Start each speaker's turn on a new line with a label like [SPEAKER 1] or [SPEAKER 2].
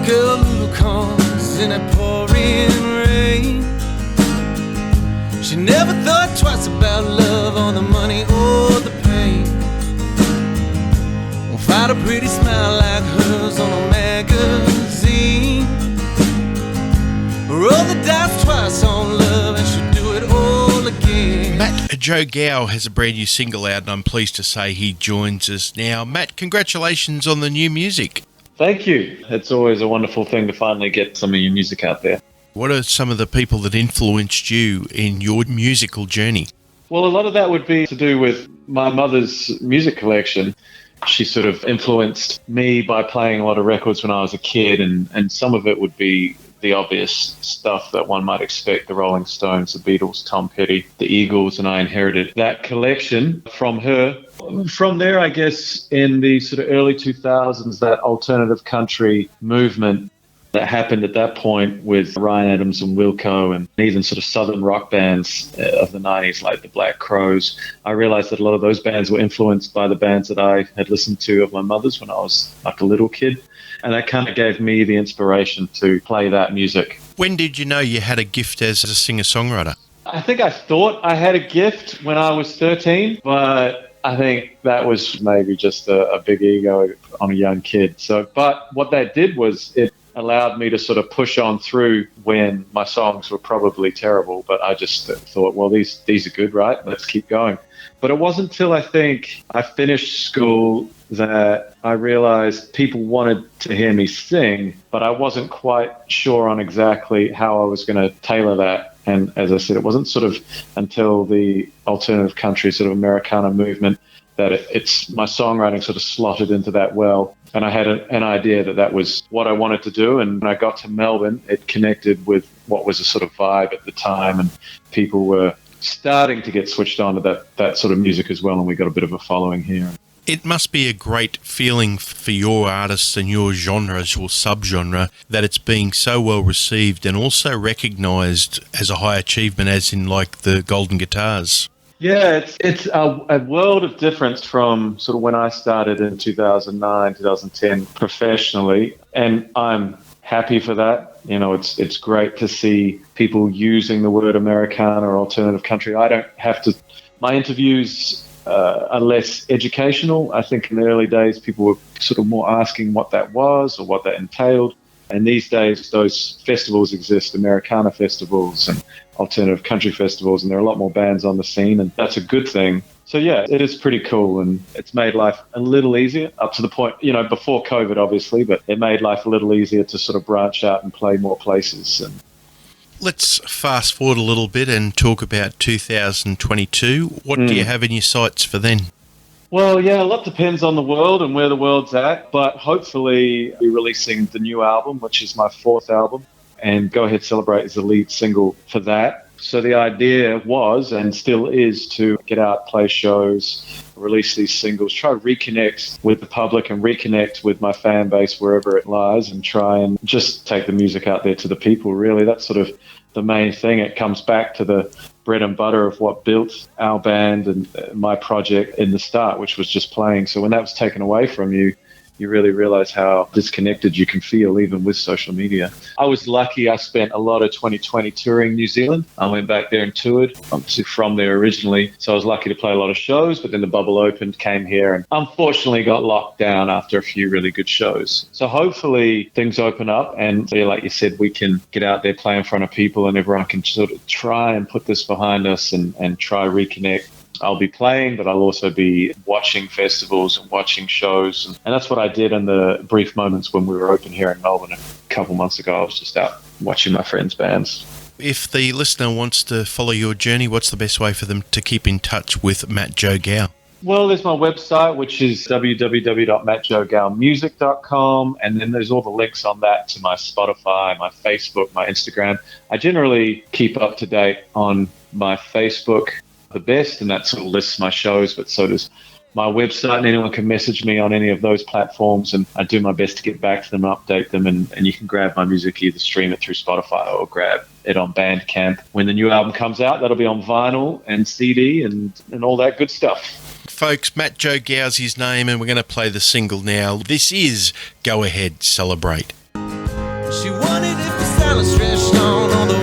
[SPEAKER 1] girl who comes in a pouring rain. She never thought twice about love or the money or the pain. Won't find a pretty smile like hers on a magazine. Roll the dice twice on love and she'll do it all again.
[SPEAKER 2] Matt Joe Gow has a brand new single out, and I'm pleased to say he joins us now. Matt, congratulations on the new music.
[SPEAKER 3] Thank you. It's always a wonderful thing to finally get some of your music out there.
[SPEAKER 2] What are some of the people that influenced you in your musical journey?
[SPEAKER 3] Well, a lot of that would be to do with my mother's music collection. She sort of influenced me by playing a lot of records when I was a kid, and some of it would be the obvious stuff that one might expect: the Rolling Stones, the Beatles, Tom Petty, the Eagles, and I inherited that collection from her. From there, I guess, in the sort of early 2000s, that alternative country movement that happened at that point with Ryan Adams and Wilco, and even sort of southern rock bands of the 90s like the Black Crowes. I realized that a lot of those bands were influenced by the bands that I had listened to of my mother's when I was like a little kid. And that kind of gave me the inspiration to play that music.
[SPEAKER 2] When did you know you had a gift as a singer-songwriter?
[SPEAKER 3] I think I thought I had a gift when I was 13, but I think that was maybe just a big ego on a young kid. But what that did was it allowed me to sort of push on through when my songs were probably terrible, but I just thought, well, these are good, right? Let's keep going. But it wasn't until I think I finished school that I realized people wanted to hear me sing, but I wasn't quite sure on exactly how I was going to tailor that. And as I said, it wasn't sort of until the alternative country sort of Americana movement that it's my songwriting sort of slotted into that well. And I had an idea that was what I wanted to do. And when I got to Melbourne, it connected with what was a sort of vibe at the time. And people were starting to get switched on to that sort of music as well. And we got a bit of a following here.
[SPEAKER 2] It must be a great feeling for your artists and your genres, your subgenre, that it's being so well received and also recognised as a high achievement, as in like the Golden Guitars.
[SPEAKER 3] Yeah, it's a world of difference from sort of when I started in 2009, 2010 professionally, and I'm happy for that. You know, it's great to see people using the word Americana or alternative country. I don't have to. My interviews are less educational. I think in the early days, people were sort of more asking what that was or what that entailed. And these days, those festivals exist, Americana festivals and alternative country festivals, and there are a lot more bands on the scene, and that's a good thing. So yeah, it is pretty cool, and it's made life a little easier up to the point, you know, before COVID, obviously, but it made life a little easier to sort of branch out and play more places. And
[SPEAKER 2] let's fast forward a little bit and talk about 2022. What do you have in your sights for then?
[SPEAKER 3] Well, yeah, a lot depends on the world and where the world's at, but hopefully I'll be releasing the new album, which is my fourth album, and Go Ahead Celebrate is the lead single for that. So the idea was, and still is, to get out, play shows, release these singles, try to reconnect with the public and reconnect with my fan base wherever it lies, and try and just take the music out there to the people, really. That's sort of the main thing. It comes back to the bread and butter of what built our band and my project in the start, which was just playing. So when that was taken away from you, you really realize how disconnected you can feel even with social media. I was lucky. I spent a lot of 2020 touring New Zealand. I went back there and toured. I'm from there originally, so I was lucky to play a lot of shows, but then the bubble opened, came here, and unfortunately got locked down after a few really good shows. So hopefully things open up, and like you said, we can get out there, play in front of people, and everyone can sort of try and put this behind us and try reconnect. I'll be playing, but I'll also be watching festivals and watching shows. And that's what I did in the brief moments when we were open here in Melbourne a couple months ago. I was just out watching my friends' bands.
[SPEAKER 2] If the listener wants to follow your journey, what's the best way for them to keep in touch with Matt Joe Gow?
[SPEAKER 3] Well, there's my website, which is www.mattjoegowmusic.com, and then there's all the links on that to my Spotify, my Facebook, my Instagram. I generally keep up to date on my Facebook the best, and that sort of lists my shows, but so does my website, and anyone can message me on any of those platforms, and I do my best to get back to them, update them, and you can grab my music, either stream it through Spotify or grab it on Bandcamp. When the new album comes out, that'll be on vinyl and CD and all that good stuff.
[SPEAKER 2] Folks, Matt Joe Gow's his name, and we're going to play the single now. This is Go Ahead Celebrate.
[SPEAKER 1] She wanted it for silence stretched on all the